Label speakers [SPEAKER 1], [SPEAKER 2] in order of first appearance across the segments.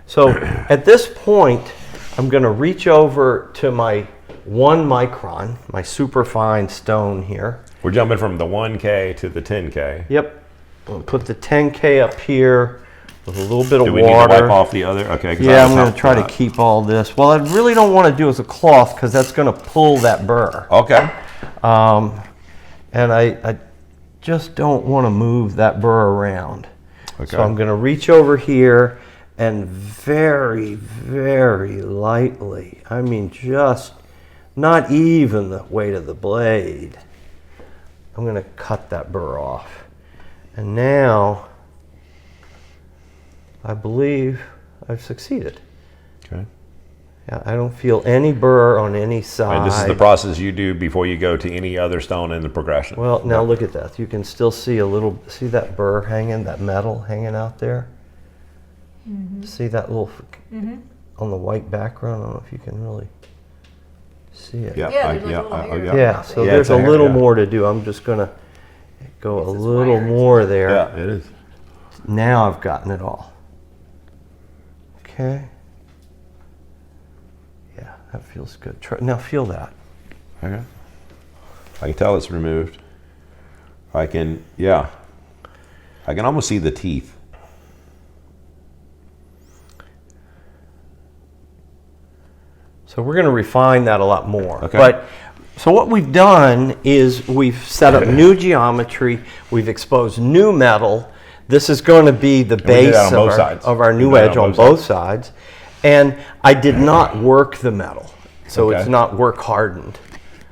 [SPEAKER 1] So at this point, I'm going to reach over to my 1 micron, my superfine stone here.
[SPEAKER 2] We're jumping from the 1K to the 10K.
[SPEAKER 1] Yep. I'll put the 10K up here with a little bit of water.
[SPEAKER 2] Do we need to wipe off the other? Okay.
[SPEAKER 1] Yeah, I'm going to try to keep all this. Well, I really don't want to do it as a cloth because that's going to pull that burr.
[SPEAKER 2] Okay.
[SPEAKER 1] And I just don't want to move that burr around. Okay. So I'm going to reach over here and very, very lightly, I mean just not even the weight of the blade, I'm going to cut that burr off. And now I believe I've succeeded.
[SPEAKER 2] Okay.
[SPEAKER 1] Yeah, I don't feel any burr on any side.
[SPEAKER 2] And this is the process you do before you go to any other stone in the progression.
[SPEAKER 1] Well, now look at that. You can still see a little, see that burr hanging, that metal hanging out there? Mm-hmm. See that little, on the white background? I don't know if you can really see it.
[SPEAKER 2] Yeah,
[SPEAKER 1] so there's a little more to do. I'm just going to go a little more there.
[SPEAKER 2] Yeah, it is.
[SPEAKER 1] Now I've gotten it all. Okay. Yeah, that feels good. Now feel that.
[SPEAKER 2] Okay. I can tell it's removed. I can almost see the teeth.
[SPEAKER 1] So we're going to refine that a lot more.
[SPEAKER 2] Okay.
[SPEAKER 1] But so what we've done is we've set up new geometry. We've exposed new metal. This is going to be the base of our new edge on both sides. And I did not work the metal, so it's not work hardened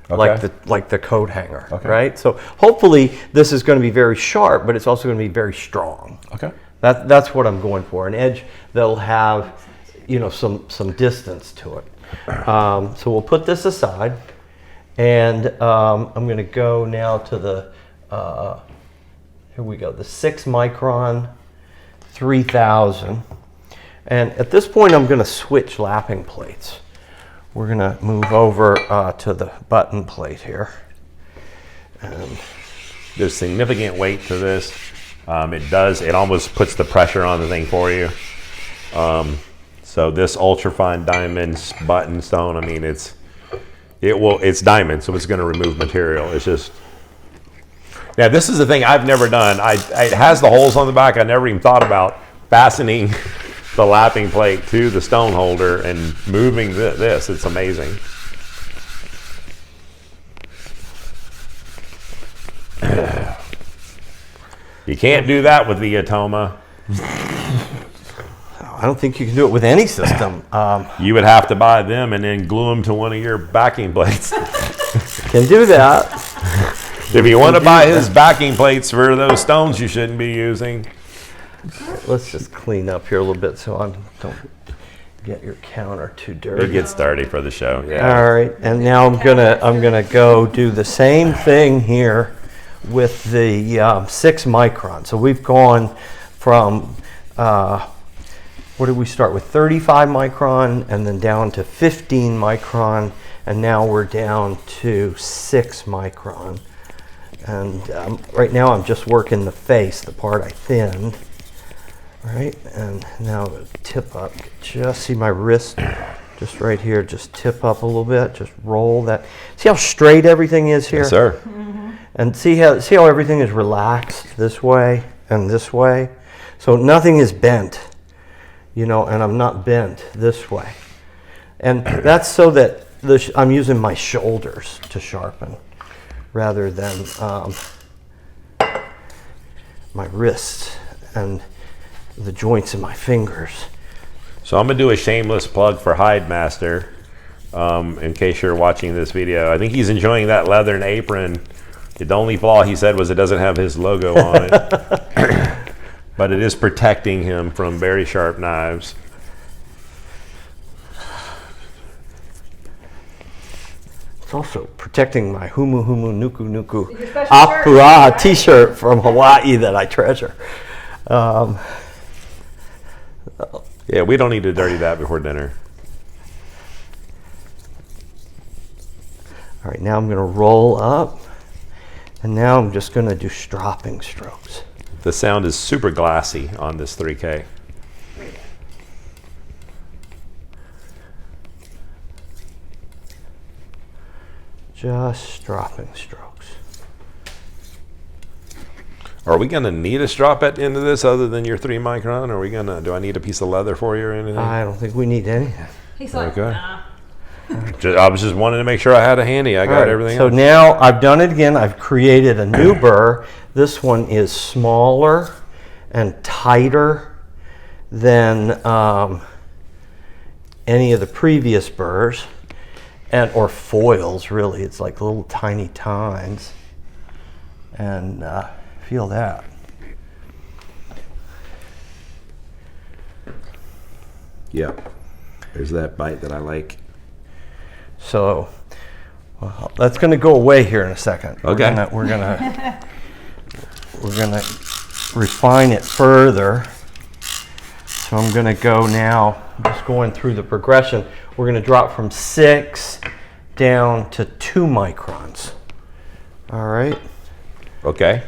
[SPEAKER 1] like the coat hanger, right? So hopefully this is going to be very sharp, but it's also going to be very strong. Okay. That's what I'm going for, an edge that'll have, you know, some distance to it. So we'll put this aside, and I'm going to go now to the, here we go, the 6 micron 3000. And at this point, I'm going to switch lapping plates. We're going to move over to the button plate here. And
[SPEAKER 2] there's significant weight to this. It almost puts the pressure on the thing for you. So this ultrafine diamond button stone, I mean, it's diamond, so it's going to remove material. It's just, now this is the thing I've never done. It has the holes on the back. I never even thought about fastening the lapping plate to the stone holder and moving this. It's amazing. You can't do that with the Atoma.
[SPEAKER 1] I don't think you can do it with any system.
[SPEAKER 2] You would have to buy them and then glue them to one of your backing plates.
[SPEAKER 1] Can do that.
[SPEAKER 2] If you want to buy his backing plates for those stones you shouldn't be using.
[SPEAKER 1] Let's just clean up here a little bit so I don't get your counter too dirty.
[SPEAKER 2] It gets dirty for the show. Yeah.
[SPEAKER 1] All right, and now I'm gonna go do the same thing here with the 6 micron. So we've gone from what did we start with? 35 micron, and then down to 15 micron, and now we're down to 6 micron. And right now I'm just working the face, the part I thinned. Right, and now I'm going to tip up. Just see my wrist, just right here. Just tip up a little bit. Just roll that. See how straight everything is here?
[SPEAKER 2] Yes, sir.
[SPEAKER 1] Mm-hmm. And see how everything is relaxed this way and this way. So nothing is bent, you know, and I'm not bent this way. And that's so that I'm using my shoulders to sharpen rather than my wrists and the joints in my fingers.
[SPEAKER 2] So I'm gonna do a shameless plug for Hide Master, in case you're watching this video. I think he's enjoying that leathern apron. The only flaw he said was it doesn't have his logo on it, but it is protecting him from very sharp knives.
[SPEAKER 1] It's also protecting my Humu Humu Nuku Nuku Apua t-shirt from Hawaii that I treasure.
[SPEAKER 2] Yeah, we don't need to dirty that before dinner.
[SPEAKER 1] All right, now I'm going to roll up, and now I'm just going to do stropping strokes.
[SPEAKER 2] The sound is super glassy on this 3K.
[SPEAKER 1] Just stropping strokes.
[SPEAKER 2] Are we going to need a strop at the end of this other than your 3 micron? Are we going to, do I need a piece of leather for you or anything?
[SPEAKER 1] I don't think we need anything.
[SPEAKER 3] He's like,
[SPEAKER 2] Okay.
[SPEAKER 3] nah.
[SPEAKER 2] I was just wanting to make sure I had a handy. I got everything
[SPEAKER 1] So
[SPEAKER 2] else.
[SPEAKER 1] now I've done it again. I've created a new burr. This one is smaller and tighter than any of the previous burrs, or foils really. It's like little tiny tines. And feel that.
[SPEAKER 2] Yep. There's that bite that I like.
[SPEAKER 1] So, well, that's going to go away here in a second.
[SPEAKER 2] Okay.
[SPEAKER 1] We're gonna refine it further. So I'm going to go now, just going through the progression. We're going to drop from 6 down to 2 microns. All right.
[SPEAKER 2] Okay.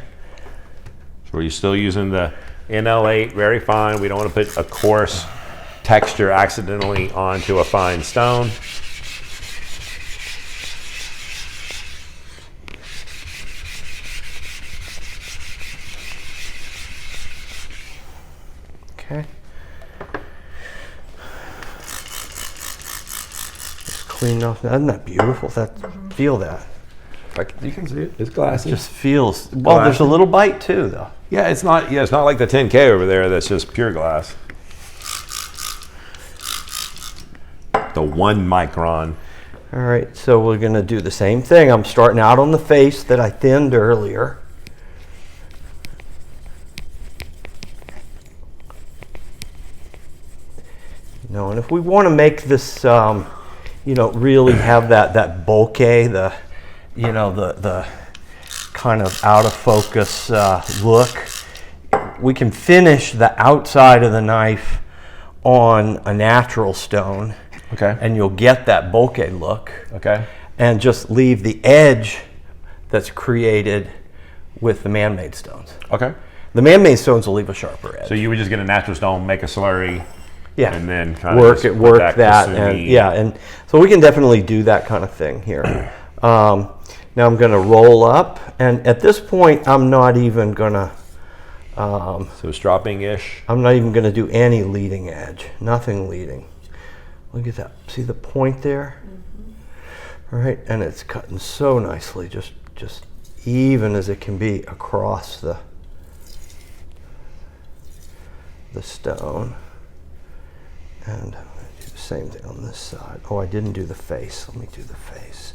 [SPEAKER 2] So are you still using the NL8? Very fine. We don't want to put a coarse texture accidentally onto a fine stone.
[SPEAKER 1] Okay. Just clean off. Isn't that beautiful? Feel that.
[SPEAKER 2] You can see it. It's glassy.
[SPEAKER 1] It just feels. Well, there's a little bite too, though.
[SPEAKER 2] Yeah, it's not. Yeah, it's not like the 10K over there. That's just pure glass. The 1 micron.
[SPEAKER 1] All right, so we're going to do the same thing. I'm starting out on the face that I thinned earlier. And if we want to make this, really have that bokeh, the kind of out of focus look, we can finish the outside of the knife on a natural stone.
[SPEAKER 2] Okay.
[SPEAKER 1] And you'll get that bokeh look.
[SPEAKER 2] Okay.
[SPEAKER 1] And just leave the edge that's created with the man-made stones.
[SPEAKER 2] Okay.
[SPEAKER 1] The man-made stones will leave a sharper edge.
[SPEAKER 2] So you would just get a natural stone, make a slurry,
[SPEAKER 1] yeah,
[SPEAKER 2] and then kind
[SPEAKER 1] work
[SPEAKER 2] of
[SPEAKER 1] it, work that, and so we can definitely do that kind of thing here. Now I'm going to roll up, and at this point I'm not even going to.
[SPEAKER 2] So stropping-ish.
[SPEAKER 1] I'm not even going to do any leading edge. Nothing leading. Look at that. See the point there? Mm-hmm. All right, and it's cutting so nicely, just even as it can be across the stone. And I'm going to do the same thing on this side. Oh, I didn't do the face. Let me do the face.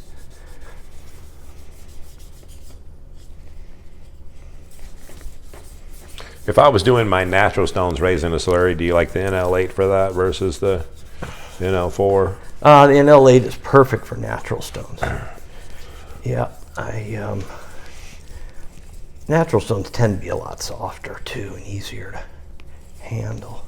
[SPEAKER 2] If I was doing my natural stones raising a slurry, do you like the NL8 for that versus the NL4?
[SPEAKER 1] The NL8 is perfect for natural stones. Yeah, natural stones tend to be a lot softer too and easier to handle.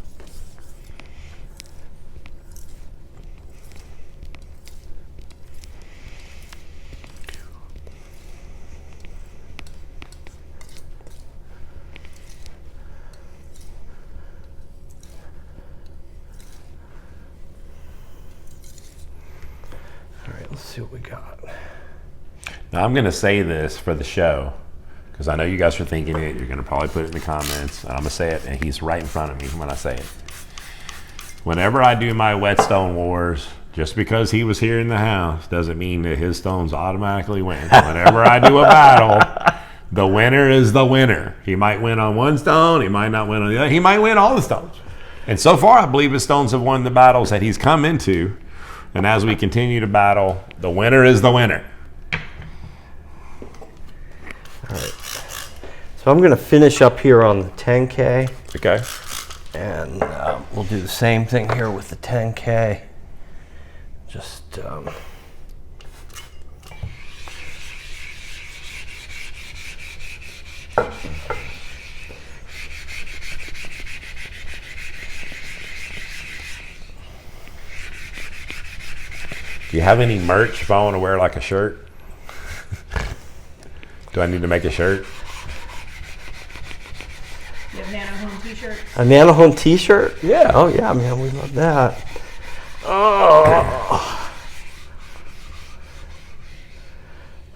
[SPEAKER 1] All right, let's see what we got.
[SPEAKER 2] Now I'm going to say this for the show because I know you guys are thinking it. You're going to probably put it in the comments. And I'm going to say it, and he's right in front of me when I say it. Whenever I do my whetstone wars, just because he was here in the house doesn't mean that his stones automatically win. Whenever I do a battle, the winner is the winner. He might win on one stone. He might not win on the other. He might win all the stones. And so far, I believe his stones have won the battles that he's come into. And as we continue to battle, the winner is the winner.
[SPEAKER 1] All right. So I'm going to finish up here on the 10K.
[SPEAKER 2] Okay.
[SPEAKER 1] And we'll do the same thing here with the 10K. Just
[SPEAKER 2] Do you have any merch if I want to wear like a shirt? Do I need to make a shirt?
[SPEAKER 3] You have Nano Home t-shirt.
[SPEAKER 1] a Nano Home t-shirt?
[SPEAKER 2] Yeah.
[SPEAKER 1] Oh yeah, man, we love that. Oh.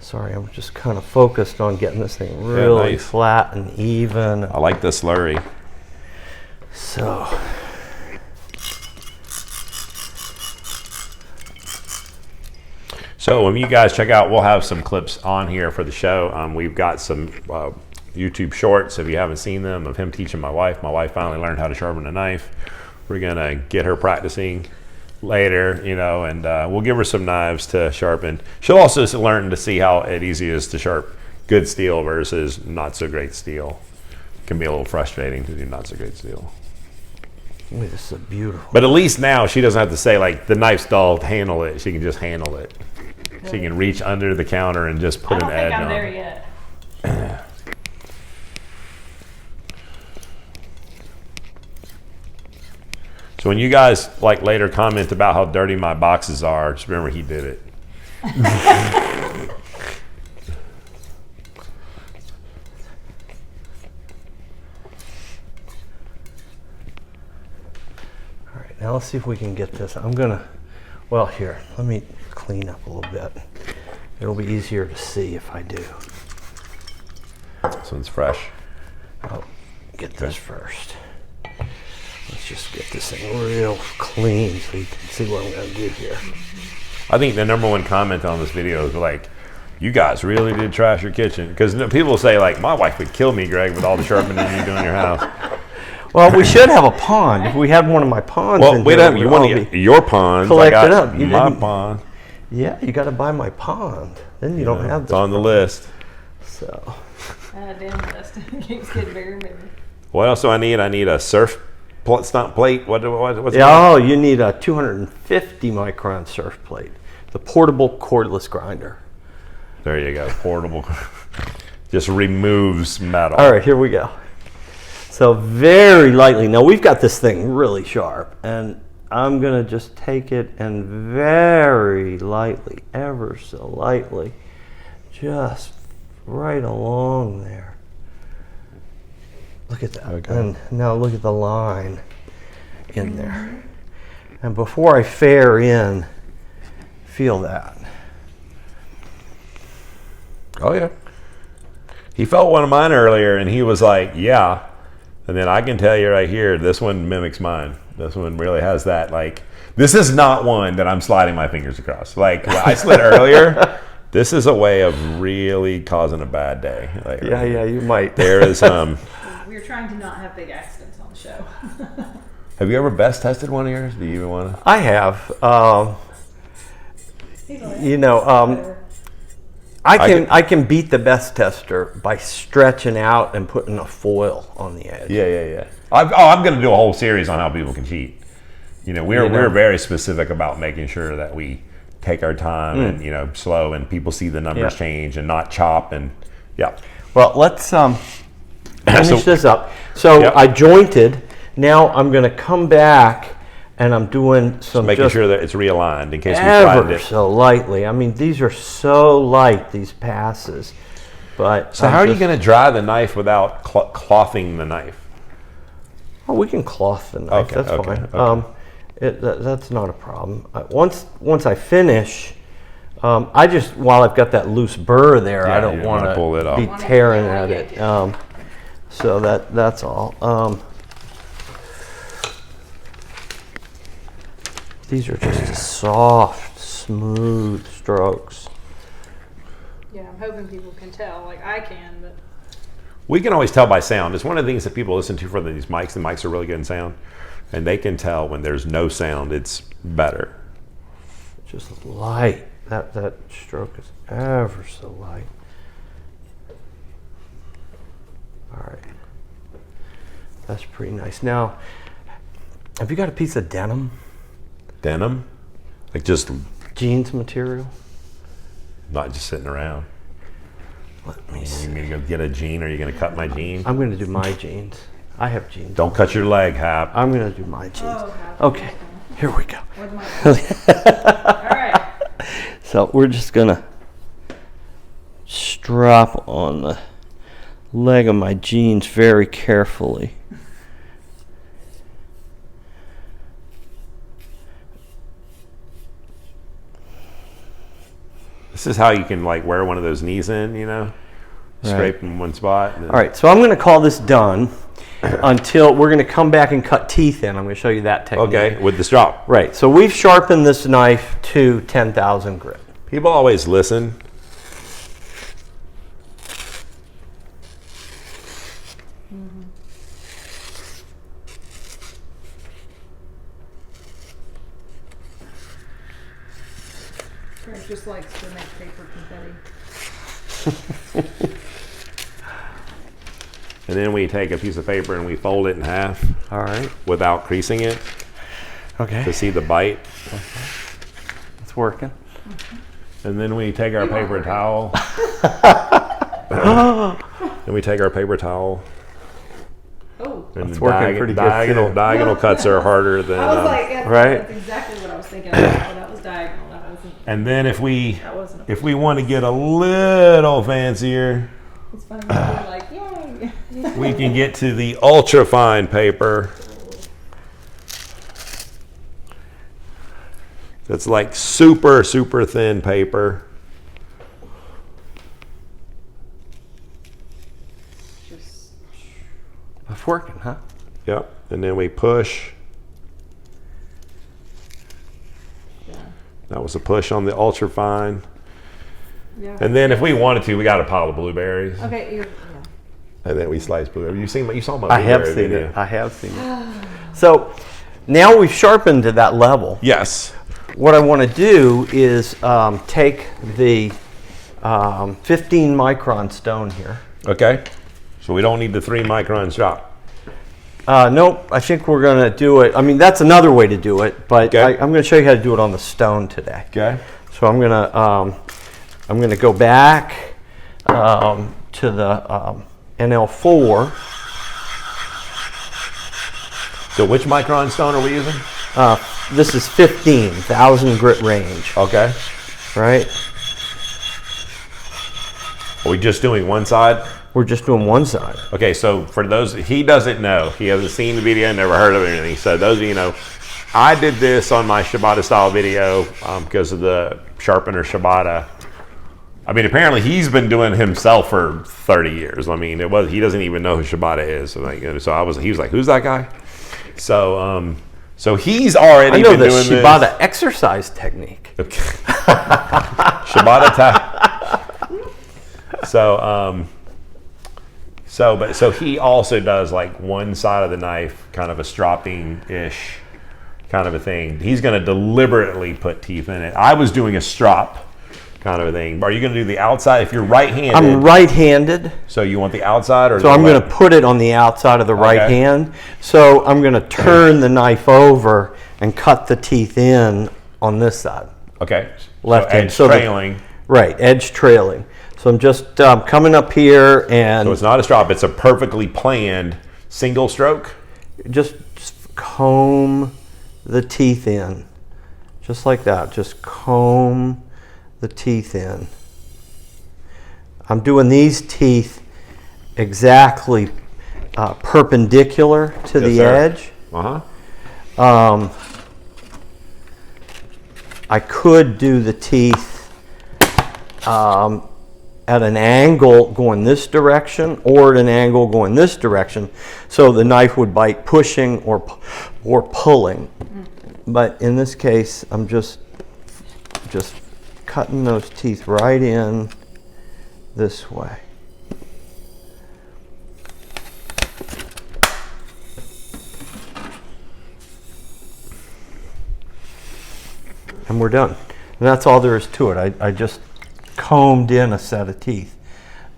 [SPEAKER 1] Sorry, I'm just kind of focused on getting this thing really
[SPEAKER 2] nice.
[SPEAKER 1] flat and even.
[SPEAKER 2] I like the slurry.
[SPEAKER 1] So.
[SPEAKER 2] So when you guys check out, we'll have some clips on here for the show. We've got some YouTube shorts, if you haven't seen them, of him teaching my wife. My wife finally learned how to sharpen a knife. We're going to get her practicing later, you know, and we'll give her some knives to sharpen. She'll also learn to see how easy it is to sharpen good steel versus not so great steel. It can be a little frustrating to do not so great steel.
[SPEAKER 1] Ooh, this is beautiful.
[SPEAKER 2] But at least now she doesn't have to say, like, the knife's dull, handle it. She can just handle it. She can reach under the counter and just put an edge on.
[SPEAKER 3] I don't think I'm there yet.
[SPEAKER 2] So when you guys like later comment about how dirty my boxes are, just remember he did it.
[SPEAKER 1] All right, now let's see if we can get this. I'm gonna, well, here, let me clean up a little bit. It'll be easier to see if I do.
[SPEAKER 2] This one's fresh.
[SPEAKER 1] I'll get this first. Let's just get this thing real clean so you can see what I'm going to do here.
[SPEAKER 2] I think the number one comment on this video is like, you guys really did trash your kitchen. Because people say, like, my wife would kill me, Greg, with all the sharpening you do in your house.
[SPEAKER 1] Well, we should have a pond. If we had one of my ponds,
[SPEAKER 2] well, wait a minute. You want your ponds?
[SPEAKER 1] Collect
[SPEAKER 2] I got
[SPEAKER 1] it up.
[SPEAKER 2] My pond.
[SPEAKER 1] Yeah, you got to buy my pond. Then you don't have this.
[SPEAKER 2] It's on the list.
[SPEAKER 1] So.
[SPEAKER 3] Damn list. Keeps getting bigger and bigger.
[SPEAKER 2] What else do I need? I need a surf plate. What's
[SPEAKER 1] yeah, oh, you need a 250 micron surf plate. The portable cordless grinder.
[SPEAKER 2] There you go. Portable. Just removes metal.
[SPEAKER 1] All right, here we go. So very lightly. Now we've got this thing really sharp, and I'm going to just take it and very lightly, ever so lightly, just right along there. Look at that. Okay. And now look at the line in there. And before I fare in, feel that.
[SPEAKER 2] Oh, yeah. He felt one of mine earlier, and he was like, yeah. And then I can tell you right here, this one mimics mine. This one really has that, like, this is not one that I'm sliding my fingers across. Like, I slid earlier. This is a way of really causing a bad day. Like,
[SPEAKER 1] yeah, yeah, you might.
[SPEAKER 2] There is
[SPEAKER 3] We're trying to not have big accidents on the show.
[SPEAKER 2] Have you ever best tested one of yours? Do you even want to?
[SPEAKER 1] I have. You know, I can beat the best tester by stretching out and putting a foil on the edge.
[SPEAKER 2] Yeah. I'm going to do a whole series on how people can cheat. You know, we're very specific about making sure that we take our time and, you know, slow, and people see the numbers change and not chop, and
[SPEAKER 1] Well, let's finish this up. So I jointed. Now I'm going to come back and I'm doing some
[SPEAKER 2] making sure that it's realigned in case we flattened it.
[SPEAKER 1] So lightly. I mean, these are so light, these passes. But
[SPEAKER 2] so how are you going to dry the knife without clothing the knife?
[SPEAKER 1] Oh, we can cloth the knife. That's fine.
[SPEAKER 2] Okay.
[SPEAKER 1] That's not a problem. Once I finish, I just, while I've got that loose burr there, I don't want to be tearing at it. So that's all. These are just soft, smooth strokes.
[SPEAKER 3] Yeah, I'm hoping people can tell. Like I can, but
[SPEAKER 2] we can always tell by sound. It's one of the things that people listen to for these mics. The mics are really good in sound, and they can tell when there's no sound. It's better.
[SPEAKER 1] Just light. That stroke is ever so light. All right. That's pretty nice. Now, have you got a piece of denim?
[SPEAKER 2] Denim? Like just
[SPEAKER 1] jeans material?
[SPEAKER 2] Not just sitting around.
[SPEAKER 1] Let me see.
[SPEAKER 2] You mean to go get a jean, or are you going to cut my jean?
[SPEAKER 1] I'm going to do my jeans. I have jeans.
[SPEAKER 2] Don't cut your leg, Hap.
[SPEAKER 1] I'm going to do my jeans. Okay, here we go.
[SPEAKER 3] All right.
[SPEAKER 1] So we're just going to strap on the leg of my jeans very carefully.
[SPEAKER 2] This is how you can like wear one of those knees in, you know, scrape in one spot.
[SPEAKER 1] All right, so I'm going to call this done until we're going to come back and cut teeth in. I'm going to show you that technique.
[SPEAKER 2] Okay, with the strop.
[SPEAKER 1] Right, so we've sharpened this knife to 10,000 grit.
[SPEAKER 2] People always listen.
[SPEAKER 3] Greg just likes to make paper confetti.
[SPEAKER 2] And then we take a piece of paper and we fold it in half.
[SPEAKER 1] All right.
[SPEAKER 2] Without creasing it.
[SPEAKER 1] Okay.
[SPEAKER 2] To see the bite.
[SPEAKER 1] Okay. It's working.
[SPEAKER 2] And then we take our paper towel. And we take our paper towel.
[SPEAKER 3] Oh.
[SPEAKER 2] And
[SPEAKER 1] it's working pretty good.
[SPEAKER 2] Diagonal cuts are harder than.
[SPEAKER 3] I was like, yeah,
[SPEAKER 1] right?
[SPEAKER 3] That's exactly what I was thinking. That was diagonal. That wasn't.
[SPEAKER 2] And then if we want to get a little fancier,
[SPEAKER 3] it's funny when you're like, yay.
[SPEAKER 2] We can get to the ultra fine paper. That's like super, super thin paper.
[SPEAKER 1] It's working, huh?
[SPEAKER 2] Yep. And then we push.
[SPEAKER 3] Yeah.
[SPEAKER 2] That was a push on the ultra fine.
[SPEAKER 3] Yeah.
[SPEAKER 2] And then if we wanted to, we got a pile of blueberries.
[SPEAKER 3] Okay. Yeah.
[SPEAKER 2] And then we slice blueberries. You saw my
[SPEAKER 1] I have
[SPEAKER 2] blueberry
[SPEAKER 1] seen
[SPEAKER 2] video.
[SPEAKER 1] it. I have seen it. So now we've sharpened to that level.
[SPEAKER 2] Yes.
[SPEAKER 1] What I want to do is take the 15 micron stone here.
[SPEAKER 2] Okay. So we don't need the 3 micron strop.
[SPEAKER 1] Nope. I think we're going to do it. I mean, that's another way to do it, but
[SPEAKER 2] Okay.
[SPEAKER 1] I'm going to show you how to do it on the stone today.
[SPEAKER 2] Okay.
[SPEAKER 1] So I'm going to go back to the NL4.
[SPEAKER 2] So which micron stone are we using?
[SPEAKER 1] This is 15,000 grit range.
[SPEAKER 2] Okay.
[SPEAKER 1] Right?
[SPEAKER 2] Are we just doing one side?
[SPEAKER 1] We're just doing one side.
[SPEAKER 2] Okay, so for those, he doesn't know. He hasn't seen the video, never heard of anything. So those of you know, I did this on my Shibata style video because of the sharpener Shibata. I mean, apparently he's been doing it himself for 30 years. I mean, he doesn't even know who Shibata is. So, he was like, who's that guy? So, so he's already been doing this.
[SPEAKER 1] I know the Shibata exercise technique.
[SPEAKER 2] Okay. Shibata So he also does like one side of the knife, kind of a stropping-ish kind of a thing. He's going to deliberately put teeth in it. I was doing a strop kind of a thing. Are you going to do the outside if you're right-handed?
[SPEAKER 1] I'm right-handed.
[SPEAKER 2] So you want the outside or
[SPEAKER 1] so I'm going to put it on the outside of the right hand. So I'm going to turn the knife over and cut the teeth in on this side.
[SPEAKER 2] Okay.
[SPEAKER 1] Left hand.
[SPEAKER 2] Edge trailing.
[SPEAKER 1] Right, edge trailing. So I'm just coming up here and...
[SPEAKER 2] So it's not a strop, it's a perfectly planned single stroke?
[SPEAKER 1] Just comb the teeth in. Just like that. Just comb the teeth in. I'm doing these teeth exactly perpendicular to the edge.
[SPEAKER 2] Uh-huh.
[SPEAKER 1] I could do the teeth at an angle going this direction or at an angle going this direction, so the knife would bite pushing or pulling. But in this case, I'm just cutting those teeth right in this way. And we're done. And that's all there is to it. I just combed in a set of teeth.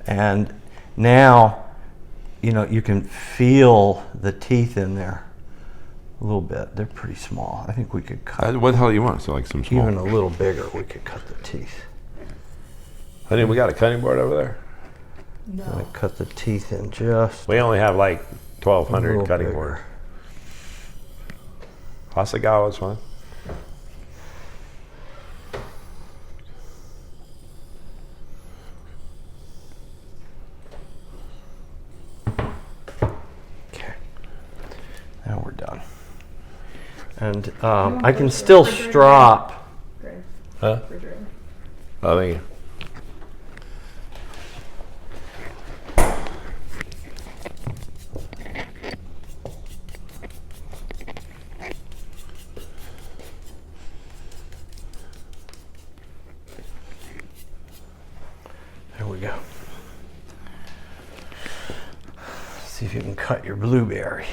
[SPEAKER 1] And now, you know, you can feel the teeth in there a little bit. They're pretty small. I think we could cut.
[SPEAKER 2] What the hell do you want? So like some small?
[SPEAKER 1] Even a little bigger, we could cut the teeth.
[SPEAKER 2] Honey, we got a cutting board over there?
[SPEAKER 3] No.
[SPEAKER 1] I'm gonna cut the teeth in just.
[SPEAKER 2] We only have like 1,200 cutting
[SPEAKER 1] bigger.
[SPEAKER 2] board. Hasegawa's fine.
[SPEAKER 1] Okay. Now we're done. And I can still strop.
[SPEAKER 3] Great.
[SPEAKER 2] Huh?
[SPEAKER 3] Refrigerator.
[SPEAKER 2] I mean,
[SPEAKER 1] there we go. See if you can cut your blueberry.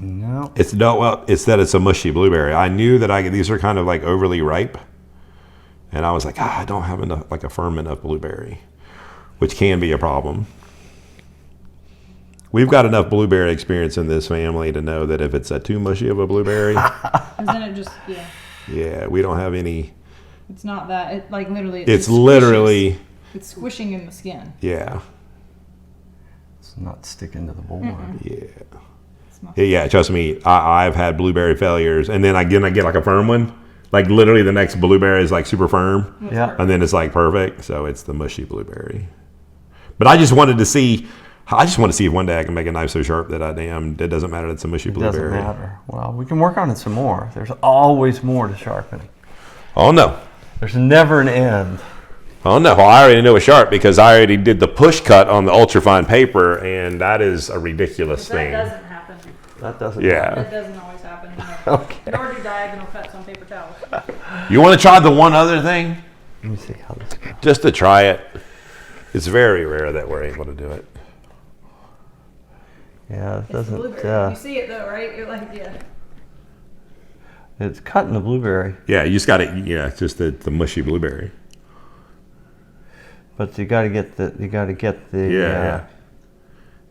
[SPEAKER 1] No.
[SPEAKER 2] it's that it's a mushy blueberry. I knew that these are kind of like overly ripe, and I was like, I don't have enough, like a firm enough blueberry, which can be a problem. We've got enough blueberry experience in this family to know that if it's too mushy of a blueberry,
[SPEAKER 3] Isn't it just
[SPEAKER 2] yeah, we don't have any.
[SPEAKER 3] It's not that. It like literally.
[SPEAKER 2] It's literally.
[SPEAKER 3] It's squishing in the skin.
[SPEAKER 2] Yeah.
[SPEAKER 1] It's not sticking to the board.
[SPEAKER 2] Yeah. Yeah, trust me, I've had blueberry failures, and then I get like a firm one. Like literally the next blueberry is like super firm.
[SPEAKER 1] Yeah.
[SPEAKER 2] And then it's like perfect. So it's the mushy blueberry. But I just want to see if one day I can make a knife so sharp that it doesn't matter that it's a mushy blueberry.
[SPEAKER 1] Doesn't matter. Well, we can work on it some more. There's always more to sharpening.
[SPEAKER 2] Oh no.
[SPEAKER 1] There's never an end.
[SPEAKER 2] Oh no, well, I already know it's sharp because I already did the push cut on the ultrafine paper, and that is a ridiculous thing.
[SPEAKER 3] That doesn't happen.
[SPEAKER 1] That doesn't
[SPEAKER 2] Yeah.
[SPEAKER 3] That doesn't always happen. No.
[SPEAKER 1] Okay.
[SPEAKER 3] Nor do diagonal cuts on paper towels.
[SPEAKER 2] You want to try the one other thing?
[SPEAKER 1] Let me see how this goes.
[SPEAKER 2] Just to try it. It's very rare that we're able to do it.
[SPEAKER 1] Yeah, it
[SPEAKER 3] It's
[SPEAKER 1] doesn't.
[SPEAKER 3] blueberry. You see it though, right? You're like, yeah.
[SPEAKER 1] It's cutting the blueberry,
[SPEAKER 2] Yeah, you just got it. Yeah, it's just the mushy blueberry.
[SPEAKER 1] but you got to get the.
[SPEAKER 2] Yeah.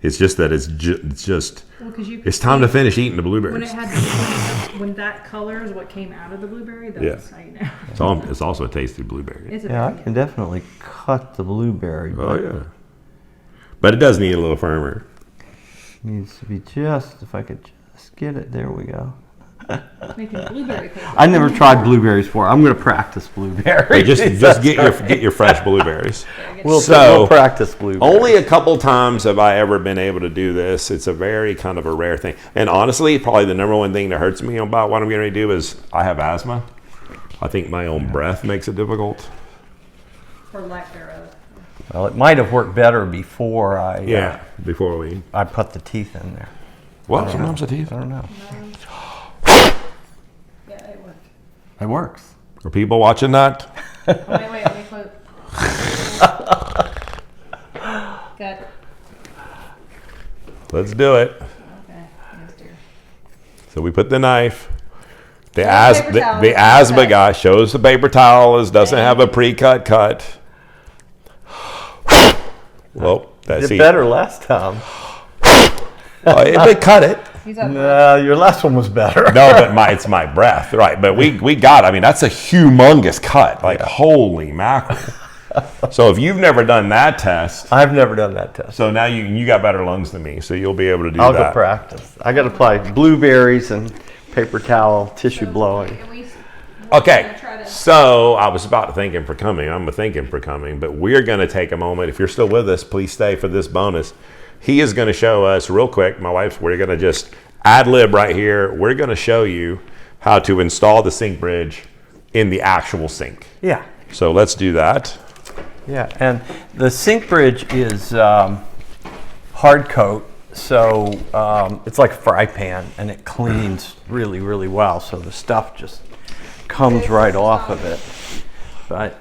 [SPEAKER 2] It's just that it's just.
[SPEAKER 3] Well, 'cause you
[SPEAKER 2] It's time to finish eating the blueberries.
[SPEAKER 3] when it had when that color is what came out of the blueberry. That's how you know.
[SPEAKER 2] It's also a tasty blueberry.
[SPEAKER 3] It's a
[SPEAKER 1] Yeah, I
[SPEAKER 3] big-
[SPEAKER 1] can definitely cut the blueberry.
[SPEAKER 2] Oh
[SPEAKER 1] But
[SPEAKER 2] yeah. But it does need a little firmer.
[SPEAKER 1] it needs to be just. If I could just get it, there we go.
[SPEAKER 3] making blueberry paper.
[SPEAKER 1] I never tried blueberries before. I'm going to practice blueberries.
[SPEAKER 2] Just get your fresh blueberries.
[SPEAKER 1] We'll practice blueberries.
[SPEAKER 2] Only a couple times have I ever been able to do this. It's a very kind of a rare thing. And honestly, probably the number one thing that hurts me about what I'm getting ready to do is I have asthma. I think my own breath makes it difficult.
[SPEAKER 3] Or lack thereof.
[SPEAKER 1] Well, it might have worked better before
[SPEAKER 2] Before we.
[SPEAKER 1] I put the teeth in there.
[SPEAKER 2] Well, sometimes the teeth.
[SPEAKER 1] I don't know.
[SPEAKER 3] Yeah, it worked.
[SPEAKER 1] It works.
[SPEAKER 2] Are people watching that?
[SPEAKER 3] Wait, let me close. Good.
[SPEAKER 2] Let's do it.
[SPEAKER 3] Okay. Yes, dear.
[SPEAKER 2] So we put the knife. The
[SPEAKER 3] paper towel.
[SPEAKER 2] asthma guy shows the paper towel doesn't have a pre-cut cut. Well,
[SPEAKER 1] You
[SPEAKER 2] that's
[SPEAKER 1] did better last time.
[SPEAKER 2] It cut it.
[SPEAKER 3] He's up.
[SPEAKER 1] Your last one was better.
[SPEAKER 2] No, but it's my breath, right? But we got. I mean, that's a humongous cut. Like holy mackerel. So if you've never done that test,
[SPEAKER 1] I've never done that test.
[SPEAKER 2] so now you got better lungs than me, so you'll be able to do
[SPEAKER 1] I'll
[SPEAKER 2] that.
[SPEAKER 1] go practice. I got to apply blueberries and paper towel, tissue blowing.
[SPEAKER 2] Okay, so I was about to thank him for coming. I'm thanking for coming, but we're going to take a moment. If you're still with us, please stay for this bonus. He is going to show us real quick. We're going to just ad lib right here. We're going to show you how to install the sink bridge in the actual sink.
[SPEAKER 1] Yeah.
[SPEAKER 2] So let's do that.
[SPEAKER 1] Yeah, and the sink bridge is hard coat, so it's like a fry pan, and it cleans really, really well. So the stuff just comes right off of it. But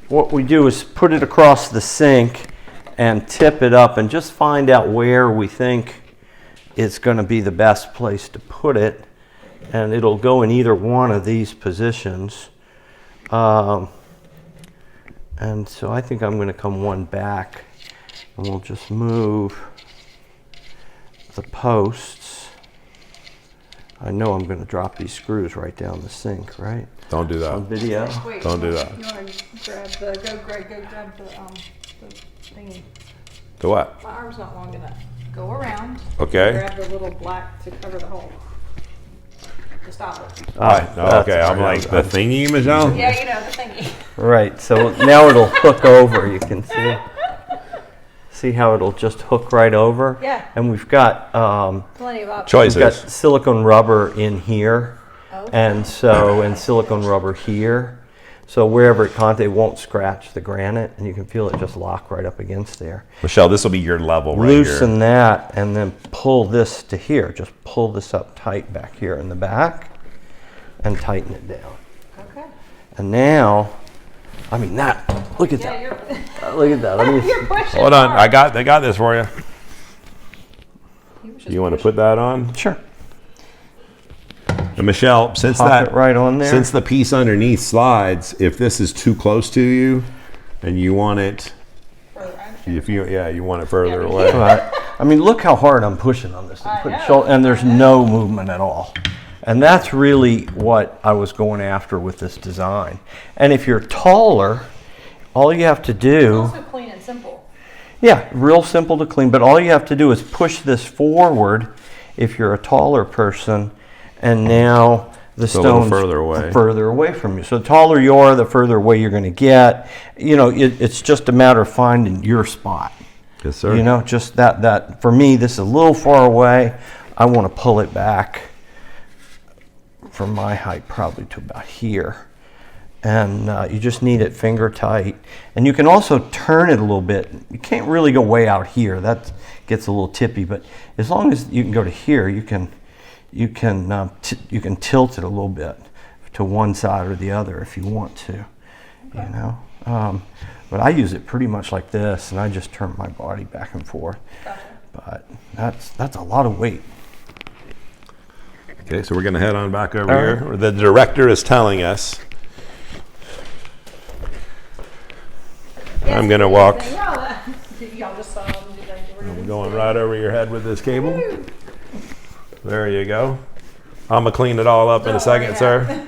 [SPEAKER 1] what we do is put it across the sink and tip it up, and just find out where we think it's going to be the best place to put it, and it'll go in either one of these positions. And so I think I'm going to come one back, and we'll just move the posts. I know I'm going to drop these screws right down the sink, right?
[SPEAKER 2] Don't do
[SPEAKER 1] On
[SPEAKER 2] that.
[SPEAKER 1] video.
[SPEAKER 3] Wait,
[SPEAKER 2] Don't do that.
[SPEAKER 3] You want to grab go grab the thingy.
[SPEAKER 2] Do what?
[SPEAKER 3] My arm's not long enough. Go around.
[SPEAKER 2] Okay.
[SPEAKER 3] Grab the little black to cover the hole. To stop it.
[SPEAKER 2] Okay, I'm like the thingy, Michelle.
[SPEAKER 3] Yeah, you know, the thingy.
[SPEAKER 1] Right, so now it'll hook over, you can see. See how it'll just hook right over?
[SPEAKER 4] Yeah.
[SPEAKER 1] And we've got
[SPEAKER 4] Plenty of options.
[SPEAKER 2] Choices.
[SPEAKER 1] we've got silicone rubber in here,
[SPEAKER 4] Okay.
[SPEAKER 1] and silicone rubber here. So wherever it won't scratch the granite, and you can feel it just lock right up against there.
[SPEAKER 2] Michelle, this will be your level right
[SPEAKER 1] Loosen
[SPEAKER 2] here.
[SPEAKER 1] that, and then pull this to here. Just pull this up tight back here in the back, and tighten it down.
[SPEAKER 4] Okay.
[SPEAKER 1] And now, I mean that. Look at
[SPEAKER 4] Yeah,
[SPEAKER 1] that.
[SPEAKER 4] you're,
[SPEAKER 1] Look at that. Let me.
[SPEAKER 4] you're pushing
[SPEAKER 2] Hold on,
[SPEAKER 4] hard.
[SPEAKER 2] they got this for you.
[SPEAKER 4] He was just
[SPEAKER 2] You want to
[SPEAKER 4] pushing.
[SPEAKER 2] put that on?
[SPEAKER 1] Sure.
[SPEAKER 2] And Michelle, since
[SPEAKER 1] Pop it right on there.
[SPEAKER 2] since the piece underneath slides, if this is too close to you, and you want it,
[SPEAKER 4] Further, I understand.
[SPEAKER 2] if you want it further
[SPEAKER 4] Yeah,
[SPEAKER 2] away.
[SPEAKER 1] Right. I mean, look how hard I'm pushing on this.
[SPEAKER 4] I know.
[SPEAKER 1] And there's no movement at all. And that's really what I was going after with this design. And if you're taller, all you have to do,
[SPEAKER 4] Also clean and simple.
[SPEAKER 1] yeah, real simple to clean, but all you have to do is push this forward if you're a taller person, and now the
[SPEAKER 2] It's a little
[SPEAKER 1] stone's
[SPEAKER 2] further away.
[SPEAKER 1] from you. So the taller you are, the further away you're going to get. You know, it's just a matter of finding your spot.
[SPEAKER 2] Yes, sir.
[SPEAKER 1] You know, just that for me, this is a little far away. I want to pull it back from my height probably to about here. And you just need it finger tight. And you can also turn it a little bit. You can't really go way out here. That gets a little tippy, but as long as you can go to here, you can tilt it a little bit to one side or the other if you want to, you know. But I use it pretty much like this, and I just turn my body back and forth.
[SPEAKER 4] Gotcha.
[SPEAKER 1] But that's a lot of weight.
[SPEAKER 2] Okay, so we're going to head on back over
[SPEAKER 1] All
[SPEAKER 2] here. The director is telling us. I'm going to walk.
[SPEAKER 4] Y'all just saw him.
[SPEAKER 2] I'm going right over your head with this cable. There you go. I'm going to clean it all up in a second, sir.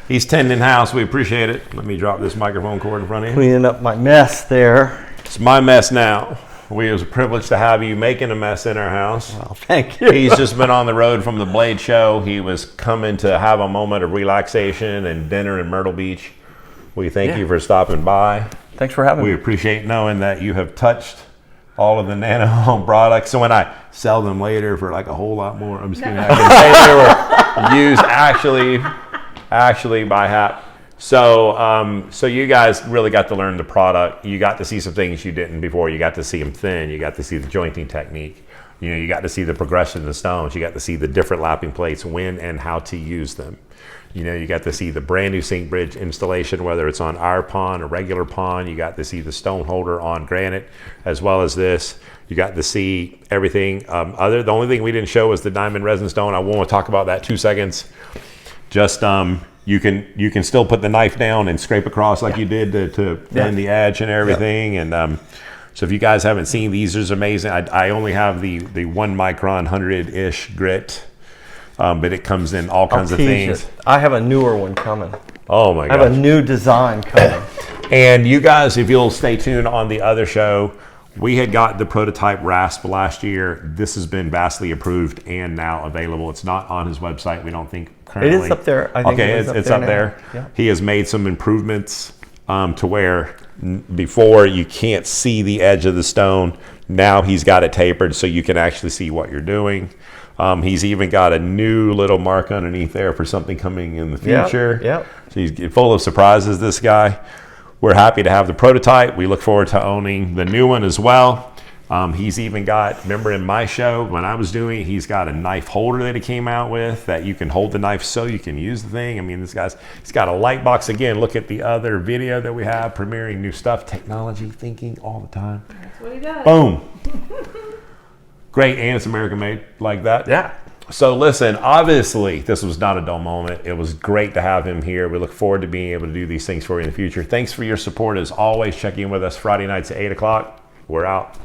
[SPEAKER 2] He's tending house. We appreciate it. Let me drop this microphone cord in front of you.
[SPEAKER 1] Cleaning up my mess there.
[SPEAKER 2] It's my mess now. It was a privilege to have you making a mess in our house.
[SPEAKER 1] Well, thank you.
[SPEAKER 2] He's just been on the road from the Blade Show. He was coming to have a moment of relaxation and dinner in Myrtle Beach. We thank you for stopping by.
[SPEAKER 1] Thanks for having
[SPEAKER 2] We
[SPEAKER 1] me.
[SPEAKER 2] appreciate knowing that you have touched all of the Nano home products. So when I sell them later for like a whole lot more, I'm just kidding. I can say they were used actually by Hap. So you guys really got to learn the product. You got to see some things you didn't before. You got to see them thin. You got to see the jointing technique. You know, you got to see the progression of the stones. You got to see the different lapping plates, when and how to use them. You know, you got to see the brand new sink bridge installation, whether it's on our pond or regular pond. You got to see the stone holder on granite, as well as this. You got to see everything. The only thing we didn't show was the diamond resin stone. I want to talk about that 2 seconds. Just you can still put the knife down and scrape across like you did to bend the edge and everything. And so if you guys haven't seen these, are amazing. I only have the 1 micron 100-ish grit. But it comes in all kinds of things.
[SPEAKER 1] I have a newer one coming.
[SPEAKER 2] Oh my
[SPEAKER 1] I have a
[SPEAKER 2] gosh.
[SPEAKER 1] new design coming.
[SPEAKER 2] And you guys, if you'll stay tuned on the other show, we had got the prototype rasp last year. This has been vastly approved and now available. It's not on his website, we don't think currently.
[SPEAKER 1] It is up there. I think
[SPEAKER 2] okay, it's up
[SPEAKER 1] now.
[SPEAKER 2] there.
[SPEAKER 1] Yeah.
[SPEAKER 2] He has made some improvements to where before you can't see the edge of the stone. Now he's got it tapered so you can actually see what you're doing. He's even got a new little mark underneath there for something coming in the future.
[SPEAKER 1] Yep.
[SPEAKER 2] So he's full of surprises, this guy. We're happy to have the prototype. We look forward to owning the new one as well. He's even got, remember in my show when I was doing, he's got a knife holder that he came out with that you can hold the knife so you can use the thing. I mean, he's got a light box. Again, look at the other video that we have, premiering new stuff, technology, thinking all the time.
[SPEAKER 4] That's what he does.
[SPEAKER 2] Boom. Great, and it's American made like that.
[SPEAKER 1] Yeah.
[SPEAKER 2] So listen, obviously this was not a dull moment. It was great to have him here. We look forward to being able to do these things for you in the future. Thanks for your support as always. Check in with us Friday nights at 8 o'clock. We're out.